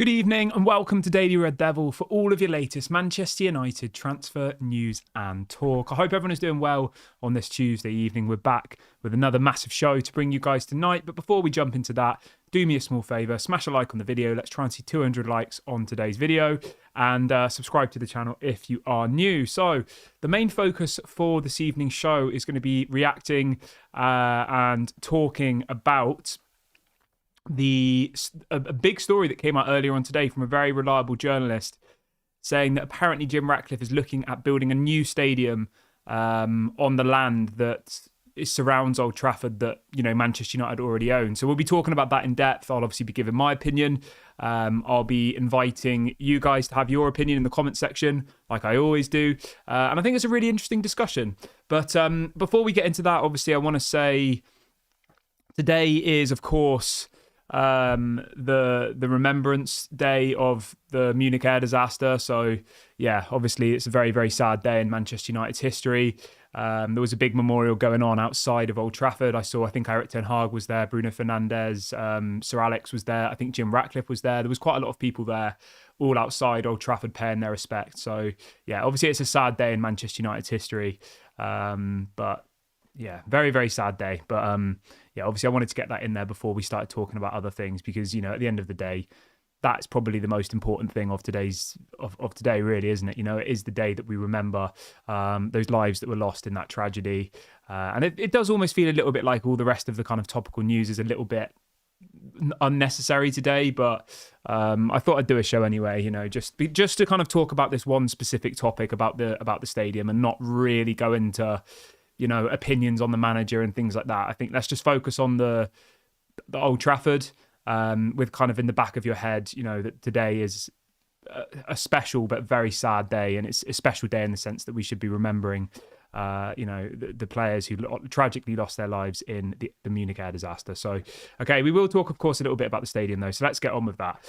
Good evening and welcome to Daily Red Devil for all of your latest Manchester United transfer news and talk. I hope everyone is doing well on this Tuesday evening. We're back with another massive show to bring you guys tonight. But before we jump into that, do me a small favour, smash a like on the video. Let's try and see 200 likes on today's video and subscribe to the channel if you are new. So the main focus for this evening's show is going to be reacting and talking about a big story that came out earlier on today from a very reliable journalist saying that apparently Jim Ratcliffe is looking at building a new stadium on the land that surrounds Old Trafford that, you know, Manchester United already own. So we'll be talking about that in depth. I'll obviously be giving my opinion. I'll be inviting you guys to have your opinion in the comment section, like I always do. And I think it's a really interesting discussion. But before we get into that, obviously, I want to say today is, of course, the Remembrance Day of the Munich air disaster. So yeah, obviously it's a very, very sad day in Manchester United's history. There was a big memorial going on outside of Old Trafford. I think Eric Ten Hag was there, Bruno Fernandes, Sir Alex was there. I think Jim Ratcliffe was there. There was quite a lot of people there, all outside Old Trafford paying their respects. So yeah, obviously it's a sad day in Manchester United's history. But yeah, very, very sad day. But yeah, obviously I wanted to get that in there before we started talking about other things because, you know, at the end of the day, that's probably the most important thing of today, really, isn't it? You know, it is the day that we remember those lives that were lost in that tragedy. And it does almost feel a little bit like all the rest of the kind of topical news is a little bit unnecessary today, but I thought I'd do a show anyway, you know, just to kind of talk about this one specific topic about the stadium and not really go into, you know, opinions on the manager and things like that. I think let's just focus on the Old Trafford with kind of in the back of your head, you know, that today is a special but very sad day. And it's a special day in the sense that we should be remembering, you know, the players who tragically lost their lives in the Munich air disaster. So, okay, we will talk, of course, a little bit about the stadium, though. So let's get on with that.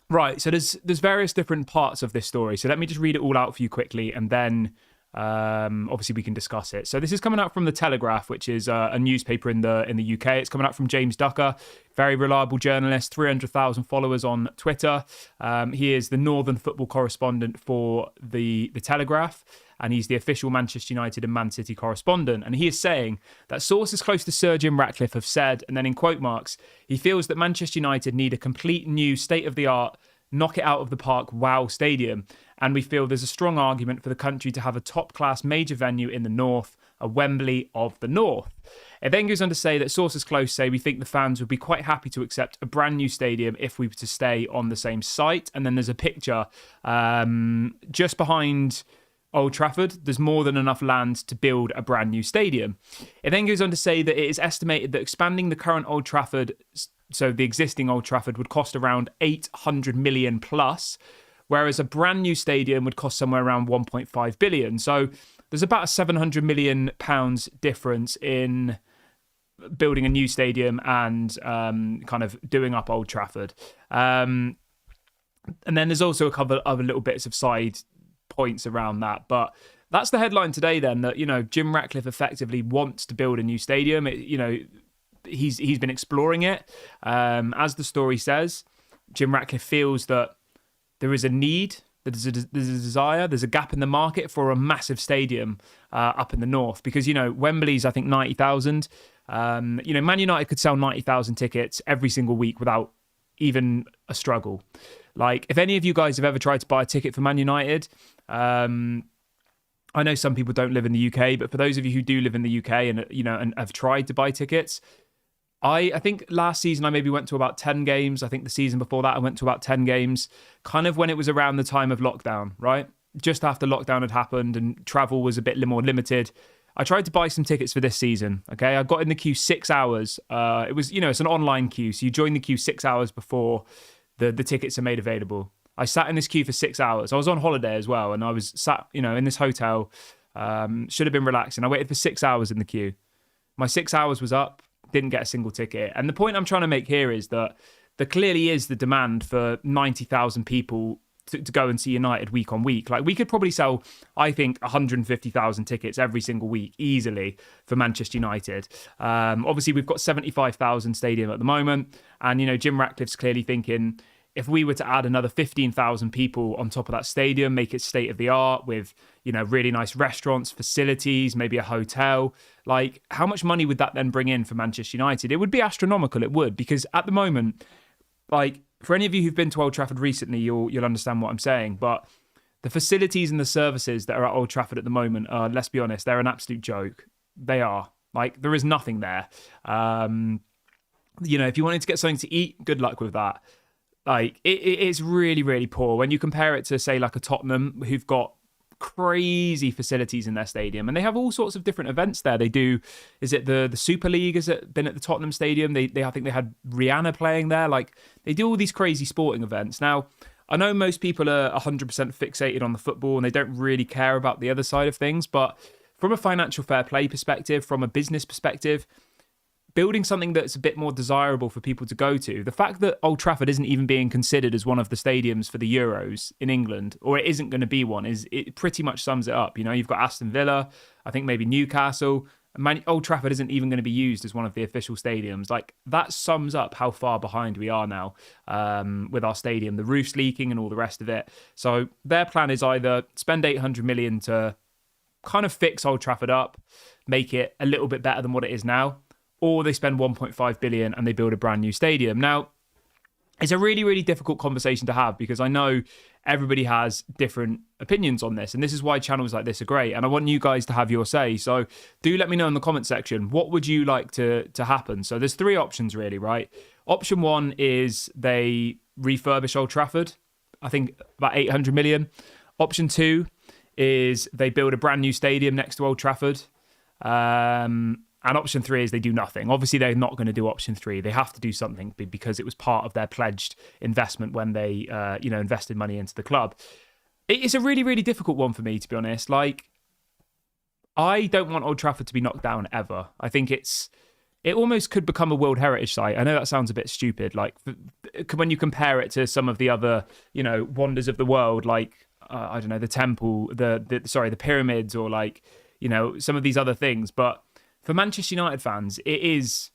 Right, so there's various different parts of this story. So let me just read it all out for you quickly and then obviously we can discuss it. So this is coming out from The Telegraph, which is a newspaper in the UK. It's coming out from James Ducker, very reliable journalist, 300,000 followers on Twitter. He is the Northern football correspondent for the Telegraph, and he's the official Manchester United and Man City correspondent. And he is saying that sources close to Sir Jim Ratcliffe have said, and then in quote marks, he feels that Manchester United need a complete new state-of-the-art, knock it out of the park, wow stadium. And we feel there's a strong argument for the country to have a top-class major venue in the north, a Wembley of the north. It then goes on to say that sources close say we think the fans would be quite happy to accept a brand new stadium if we were to stay on the same site. And then there's a picture just behind Old Trafford. There's more than enough land to build a brand new stadium. It then goes on to say that it is estimated that expanding the current Old Trafford, so the existing Old Trafford, would cost around 800 million plus, whereas a brand new stadium would cost somewhere around 1.5 billion. So there's about a 700 million pounds difference in building a new stadium and kind of doing up Old Trafford. And then there's also a couple of other little bits of side points around that. But that's the headline today then, that, you know, Jim Ratcliffe effectively wants to build a new stadium. You know, he's been exploring it. As the story says, Jim Ratcliffe feels that there is a need, there's a desire, there's a gap in the market for a massive stadium up in the north. Because, you know, Wembley's, I think, 90,000. You know, Man United could sell 90,000 tickets every single week without even a struggle. Like, if any of you guys have ever tried to buy a ticket for Man United, I know some people don't live in the UK, but for those of you who do live in the UK and, you know, and have tried to buy tickets, I think last season I maybe went to about 10 games. I think the season before that I went to about 10 games, kind of when it was around the time of lockdown, right? Just after lockdown had happened and travel was a bit more limited. I tried to buy some tickets for this season, okay? I got in the queue 6 hours. It was, you know, it's an online queue, so you join the queue 6 hours before the tickets are made available. I sat in this queue for 6 hours. I was on holiday as well, and I was sat, you know, in this hotel. Should have been relaxing. I waited for 6 hours in the queue. My 6 hours was up. Didn't get a single ticket. And the point I'm trying to make here is that there clearly is the demand for 90,000 people to go and see United week on week. Like, we could probably sell, I think, 150,000 tickets every single week easily for Manchester United. Obviously, we've got 75,000 stadium at the moment. And, Jim Ratcliffe's clearly thinking, if we were to add another 15,000 people on top of that stadium, make it state of the art with, really nice restaurants, facilities, maybe a hotel, like, how much money would that then bring in for Manchester United? It would be astronomical, it would, because at the moment, like, for any of you who've been to Old Trafford recently, you'll understand what I'm saying, but the facilities and the services that are at Old Trafford at the moment are, let's be honest, they're an absolute joke. They are. Like, there is nothing there. If you wanted to get something to eat, good luck with that. Like, it's really, really poor. When you compare it to, say, like a Tottenham, who've got crazy facilities in their stadium, and they have all sorts of different events there. They do, is it the Super League? Has it been at the Tottenham Stadium? They I think they had Rihanna playing there. Like, they do all these crazy sporting events. Now, I know most people are 100% fixated on the football and they don't really care about the other side of things, but from a financial fair play perspective, from a business perspective, building something that's a bit more desirable for people to go to. The fact that Old Trafford isn't even being considered as one of the stadiums for the Euros in England, or it isn't going to be one, it pretty much sums it up. You've got Aston Villa, I think maybe Newcastle. Old Trafford isn't even going to be used as one of the official stadiums. Like, that sums up how far behind we are now with our stadium. The roof's leaking and all the rest of it. So their plan is either spend 800 million to kind of fix Old Trafford up, make it a little bit better than what it is now, or they spend 1.5 billion and they build a brand new stadium. Now, it's a really, really difficult conversation to have because I know everybody has different opinions on this. And this is why channels like this are great. And I want you guys to have your say. So do let me know in the comment section, what would you like to happen? So there's three options really, right? Option one is they refurbish Old Trafford. I think about 800 million. Option two is they build a brand new stadium next to Old Trafford. And option three is they do nothing. Obviously, they're not going to do option three. They have to do something because it was part of their pledged investment when they, invested money into the club. It's a really, really difficult one for me, to be honest. Like, I don't want Old Trafford to be knocked down ever. I think it almost could become a World Heritage Site. I know that sounds a bit stupid. Like, when you compare it to some of the other, wonders of the world, like, I don't know, the temple, the pyramids, or like, some of these other things. But for Manchester United fans, it is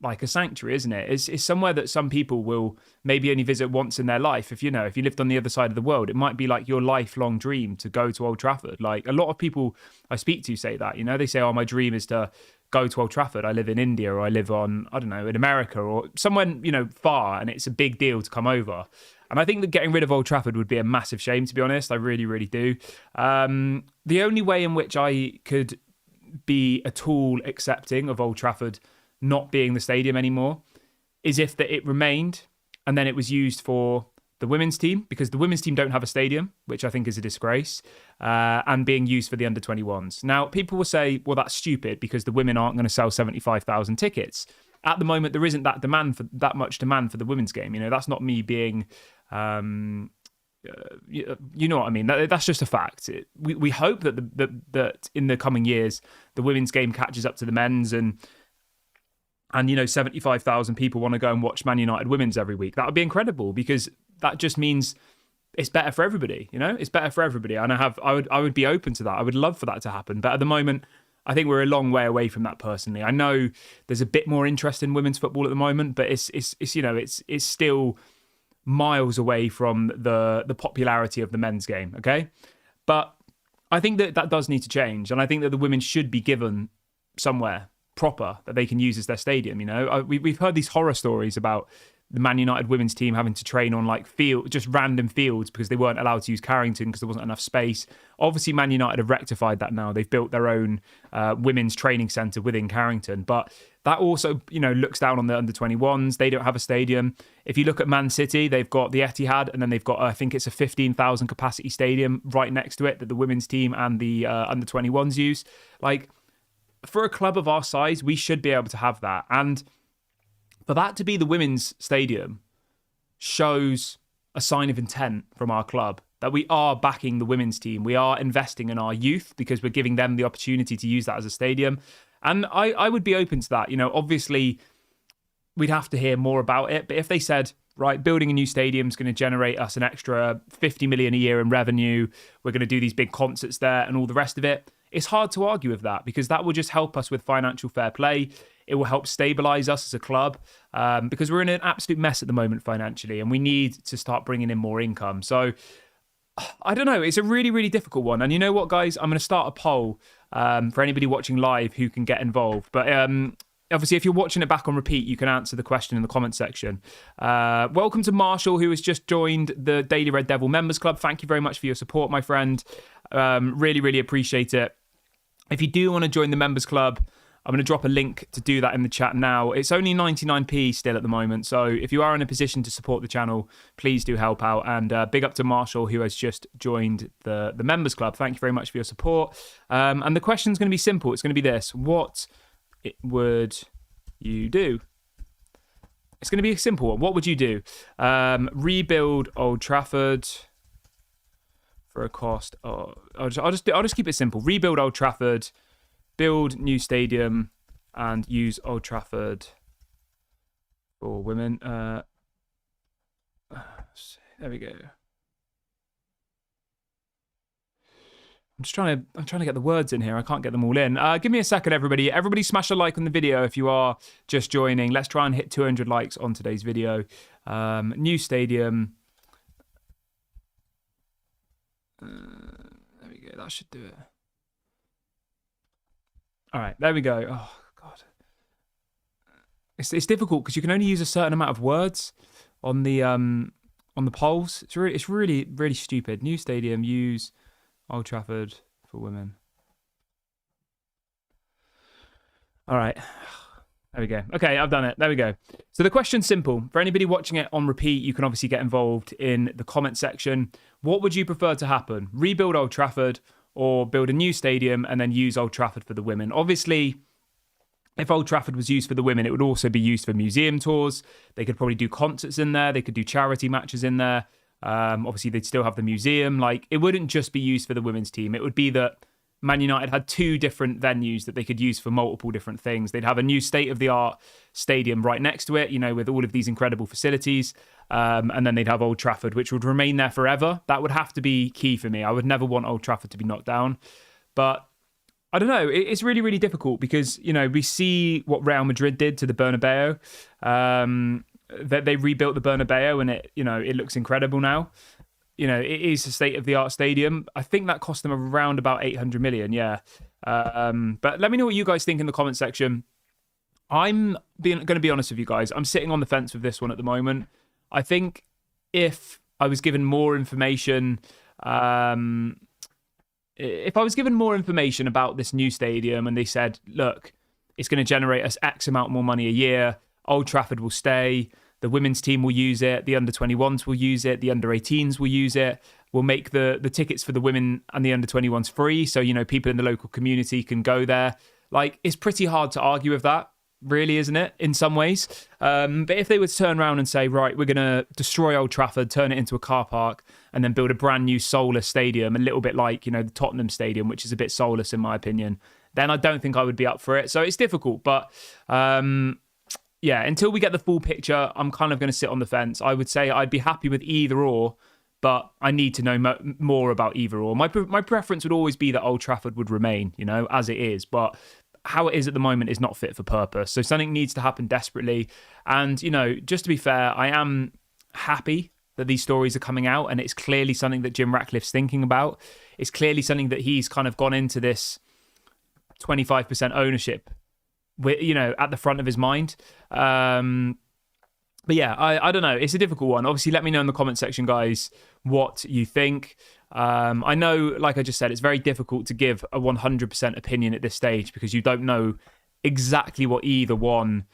like a sanctuary, isn't it? It's somewhere that some people will maybe only visit once in their life. If you lived on the other side of the world, it might be like your lifelong dream to go to Old Trafford. Like, a lot of people I speak to say that, they say, oh, my dream is to go to Old Trafford. I live in India, or I live in America, or somewhere, far, and it's a big deal to come over. And I think that getting rid of Old Trafford would be a massive shame, to be honest. I really, really do. The only way in which I could be at all accepting of Old Trafford not being the stadium anymore is if it remained and then it was used for the women's team, because the women's team don't have a stadium, which I think is a disgrace, and being used for the under-21s. Now, people will say, well, that's stupid because the women aren't going to sell 75,000 tickets. At the moment, there isn't that much demand for the women's game. That's not me being you know what I mean? That's just a fact. We hope that that in the coming years the women's game catches up to the men's, and 75,000 people want to go and watch Man United women's every week. That would be incredible, because that just means it's better for everybody. It's better for everybody, and I would be open to that. I would love for that to happen, but at the moment, I think we're a long way away from that personally. I know there's a bit more interest in women's football at the moment, but it's still miles away from the popularity of the men's game, okay? But I think that does need to change, and I think that the women should be given somewhere proper that they can use as their stadium. We've heard these horror stories about the Man United women's team having to train on like just random fields because they weren't allowed to use Carrington because there wasn't enough space. Obviously, Man United have rectified that now. They've built their own women's training centre within Carrington, but that also, looks down on the under-21s. They don't have a stadium. If you look at Man City, they've got the Etihad, and then they've got, I think it's a 15,000 capacity stadium right next to it that the women's team and the under-21s use. Like, for a club of our size, we should be able to have that. And for that to be the women's stadium shows a sign of intent from our club that we are backing the women's team. We are investing in our youth because we're giving them the opportunity to use that as a stadium. And I would be open to that. Obviously, we'd have to hear more about it. But if they said, right? Building a new stadium is going to generate us an extra 50 million a year in revenue. We're going to do these big concerts there and all the rest of it. It's hard to argue with that because that will just help us with financial fair play. It will help stabilize us as a club because we're in an absolute mess at the moment financially and we need to start bringing in more income. So I don't know. It's a really, really difficult one. And you know what, guys? I'm going to start a poll for anybody watching live who can get involved. But obviously, if you're watching it back on repeat, you can answer the question in the comment section. Welcome to Marshall, who has just joined the Daily Red Devil Members Club. Thank you very much for your support, my friend. Really, really appreciate it. If you do want to join the Members Club, I'm going to drop a link to do that in the chat now. It's only 99p still at the moment. So if you are in a position to support the channel, please do help out. And big up to Marshall, who has just joined the Members Club. Thank you very much for your support. And the question's going to be simple. It's going to be this. What would you do? It's going to be a simple one. What would you do? Rebuild Old Trafford for a cost of... I'll just keep it simple. Rebuild Old Trafford, build new stadium, and use Old Trafford for women. There we go. I'm trying to get the words in here. I can't get them all in. Give me a second, everybody. Everybody smash a like on the video if you are just joining. Let's try and hit 200 likes on today's video. New stadium. There we go. That should do it. All right, there we go. Oh, God. It's difficult because you can only use a certain amount of words on the polls. It's really, really stupid. New stadium, use Old Trafford for women. All right. There we go. Okay, I've done it. There we go. So the question's simple. For anybody watching it on repeat, you can obviously get involved in the comment section. What would you prefer to happen? Rebuild Old Trafford or build a new stadium and then use Old Trafford for the women? Obviously, if Old Trafford was used for the women, it would also be used for museum tours. They could probably do concerts in there. They could do charity matches in there. Obviously, they'd still have the museum. Like, it wouldn't just be used for the women's team. It would be that Man United had two different venues that they could use for multiple different things. They'd have a new state-of-the-art stadium right next to it, you know, with all of these incredible facilities. And then they'd have Old Trafford, which would remain there forever. That would have to be key for me. I would never want Old Trafford to be knocked down. But I don't know. It's really, really difficult because, you know, we see what Real Madrid did to the Bernabeu. They rebuilt the Bernabeu and it looks incredible now. You know, it is a state-of-the-art stadium. I think that cost them around about 800 million, yeah. But let me know what you guys think in the comment section. I'm going to be honest with you guys. I'm sitting on the fence with this one at the moment. I think if I was given more information, about this new stadium and they said, look, it's going to generate us X amount more money a year, Old Trafford will stay, the women's team will use it, the under-21s will use it, the under-18s will use it, we'll make the tickets for the women and the under-21s free, so, you know, people in the local community can go there. Like, it's pretty hard to argue with that, really, isn't it, in some ways? But if they would turn around and say, right, we're going to destroy Old Trafford, turn it into a car park, and then build a brand new soulless stadium, a little bit like, you know, the Tottenham stadium, which is a bit soulless in my opinion, then I don't think I would be up for it. So it's difficult, but yeah, until we get the full picture, I'm kind of going to sit on the fence. I would say I'd be happy with either or, but I need to know more about either or. My preference would always be that Old Trafford would remain, you know, as it is, but how it is at the moment is not fit for purpose. So something needs to happen desperately. And, you know, just to be fair, I am happy that these stories are coming out, and it's clearly something that Jim Ratcliffe's thinking about. It's clearly something that he's kind of gone into this 25% ownership with, you know, at the front of his mind. But yeah, I don't know. It's a difficult one. Obviously, let me know in the comment section, guys, what you think. I know, like I just said, it's very difficult to give a 100% opinion at this stage because you don't know exactly what either one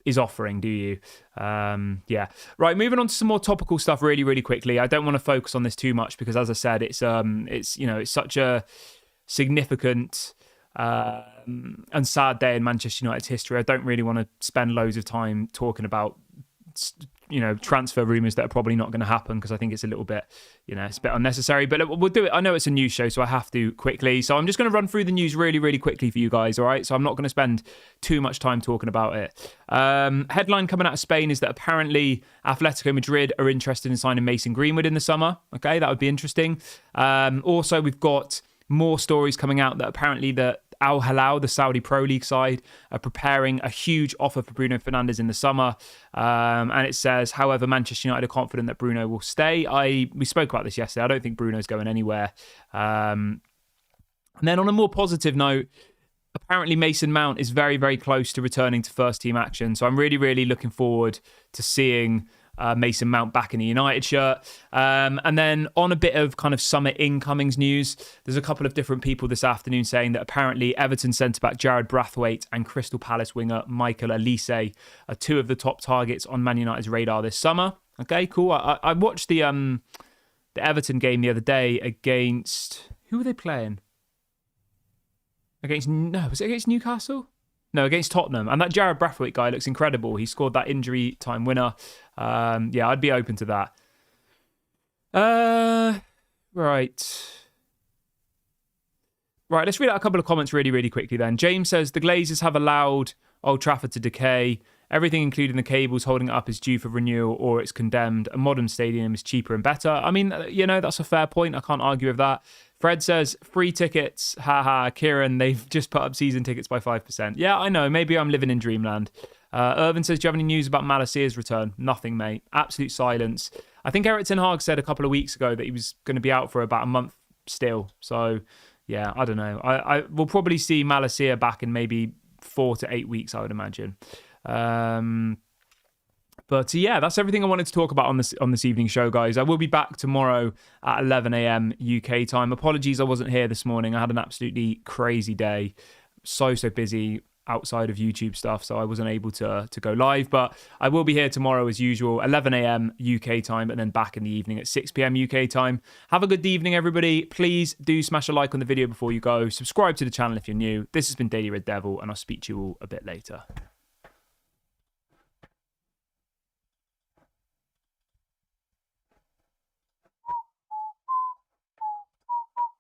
is offering, do you? Yeah. Right, moving on to some more topical stuff really, really quickly. I don't want to focus on this too much because, as I said, it's you know, it's such a significant and sad day in Manchester United's history. I don't really want to spend loads of time talking about transfer rumours that are probably not going to happen, because I think it's a little bit, it's a bit unnecessary. But we'll do it. I know it's a news show, so I have to quickly. So I'm just going to run through the news really, really quickly for you guys, all right? So I'm not going to spend too much time talking about it. Headline coming out of Spain is that apparently Atletico Madrid are interested in signing Mason Greenwood in the summer. Okay, that would be interesting. Also, we've got more stories coming out that apparently Al Hilal, the Saudi Pro League side, are preparing a huge offer for Bruno Fernandes in the summer. And it says, however, Manchester United are confident that Bruno will stay. We spoke about this yesterday. I don't think Bruno's going anywhere. And then on a more positive note, apparently Mason Mount is very, very close to returning to first team action. So I'm really, really looking forward to seeing Mason Mount back in the United shirt. And then on a bit of kind of summer incomings news, there's a couple of different people this afternoon saying that apparently Everton centre-back Jared Brathwaite and Crystal Palace winger Michael Elise are two of the top targets on Man United's radar this summer. Okay, cool. I watched the Everton game the other day against... Who were they playing? Was it against Newcastle? No, against Tottenham. And that Jared Brathwaite guy looks incredible. He scored that injury time winner. I'd be open to that. Right, let's read out a couple of comments really, really quickly then. James says, the Glazers have allowed Old Trafford to decay. Everything, including the cables holding it up, is due for renewal or it's condemned. A modern stadium is cheaper and better. I mean, that's a fair point. I can't argue with that. Fred says, free tickets. Haha, Kieran, they've just put up season tickets by 5%. Yeah, I know. Maybe I'm living in dreamland. Irvin says, do you have any news about Malacia's return? Nothing, mate. Absolute silence. I think Erik ten Hag said a couple of weeks ago that he was going to be out for about a month still. So, yeah, I don't know. I will probably see Malacia back in maybe 4 to 8 weeks, I would imagine. But yeah, that's everything I wanted to talk about on this evening show, guys. I will be back tomorrow at 11 a.m. UK time. Apologies I wasn't here this morning. I had an absolutely crazy day. So busy outside of YouTube stuff, so I wasn't able to go live. But I will be here tomorrow as usual, 11 a.m. UK time, and then back in the evening at 6 p.m. UK time. Have a good evening, everybody. Please do smash a like on the video before you go. Subscribe to the channel if you're new. This has been Daily Red Devil, and I'll speak to you all a bit later.